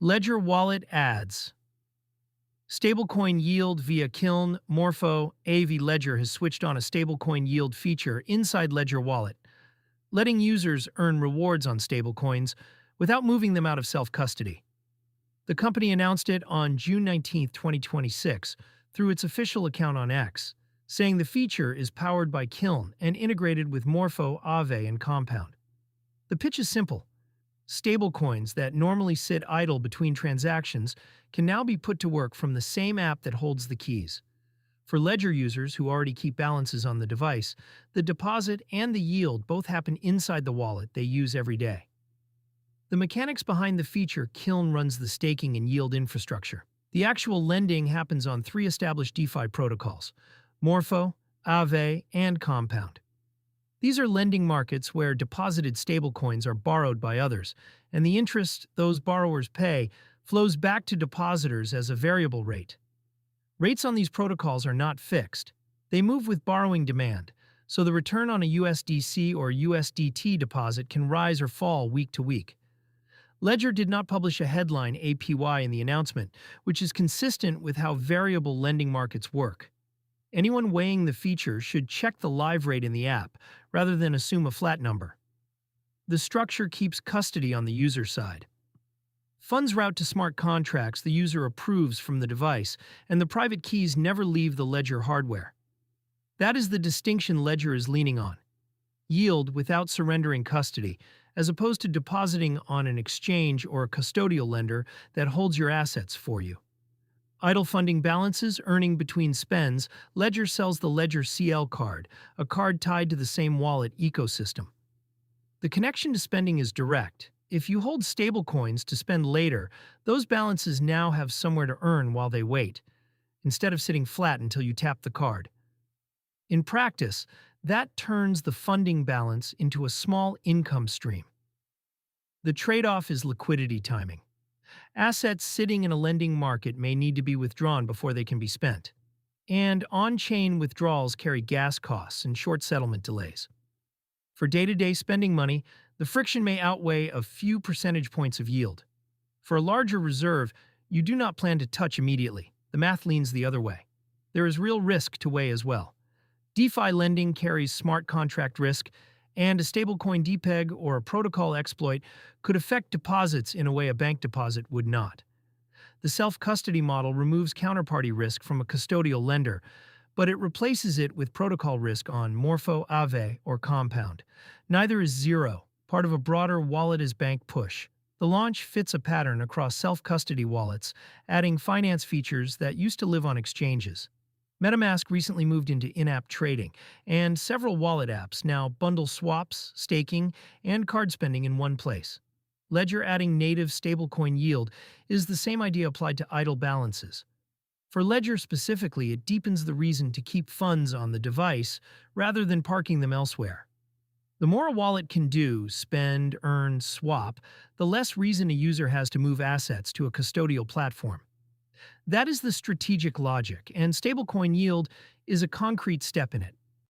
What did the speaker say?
Ledger Wallet ads. Stablecoin Yield via Kiln, Morpho, Aave Ledger has switched on a stablecoin yield feature inside Ledger Wallet, letting users earn rewards on stablecoins without moving them out of self-custody. The company announced it on June 19, 2026, through its official account on X, saying the feature is powered by Kiln and integrated with Morpho, Aave, and Compound. The pitch is simple. Stablecoins that normally sit idle between transactions can now be put to work from the same app that holds the keys. For Ledger users who already keep balances on the device, the deposit and the yield both happen inside the wallet they use every day. The mechanics behind the feature: Kiln runs the staking and yield infrastructure. The actual lending happens on three established DeFi protocols: Morpho, Aave, and Compound. These are lending markets where deposited stablecoins are borrowed by others, and the interest those borrowers pay flows back to depositors as a variable rate. Rates on these protocols are not fixed. They move with borrowing demand, so the return on a USDC or USDT deposit can rise or fall week to week. Ledger did not publish a headline APY in the announcement, which is consistent with how variable lending markets work. Anyone weighing the feature should check the live rate in the app, rather than assume a flat number. The structure keeps custody on the user side. Funds route to smart contracts the user approves from the device, and the private keys never leave the Ledger hardware. That is the distinction Ledger is leaning on: yield without surrendering custody, as opposed to depositing on an exchange or a custodial lender that holds your assets for you. Idle funding balances, earning between spends, Ledger sells the Ledger CL card, a card tied to the same wallet ecosystem. The connection to spending is direct. If you hold stablecoins to spend later, those balances now have somewhere to earn while they wait, instead of sitting flat until you tap the card. In practice, that turns the funding balance into a small income stream. The trade-off is liquidity timing. Assets sitting in a lending market may need to be withdrawn before they can be spent. And on-chain withdrawals carry gas costs and short settlement delays. For day-to-day spending money, the friction may outweigh a few percentage points of yield. For a larger reserve you do not plan to touch immediately, the math leans the other way. There is real risk to weigh as well. DeFi lending carries smart contract risk, and a stablecoin depeg or a protocol exploit could affect deposits in a way a bank deposit would not. The self-custody model removes counterparty risk from a custodial lender, but it replaces it with protocol risk on Morpho, Aave, or Compound. Neither is zero, part of a broader wallet-as-bank push. The launch fits a pattern across self-custody wallets, adding finance features that used to live on exchanges. MetaMask recently moved into in-app trading, and several wallet apps now bundle swaps, staking, and card spending in one place. Ledger adding native stablecoin yield is the same idea applied to idle balances. For Ledger specifically, it deepens the reason to keep funds on the device rather than parking them elsewhere. The more a wallet can do, spend, earn, swap, the less reason a user has to move assets to a custodial platform. That is the strategic logic, and stablecoin yield is a concrete step in it.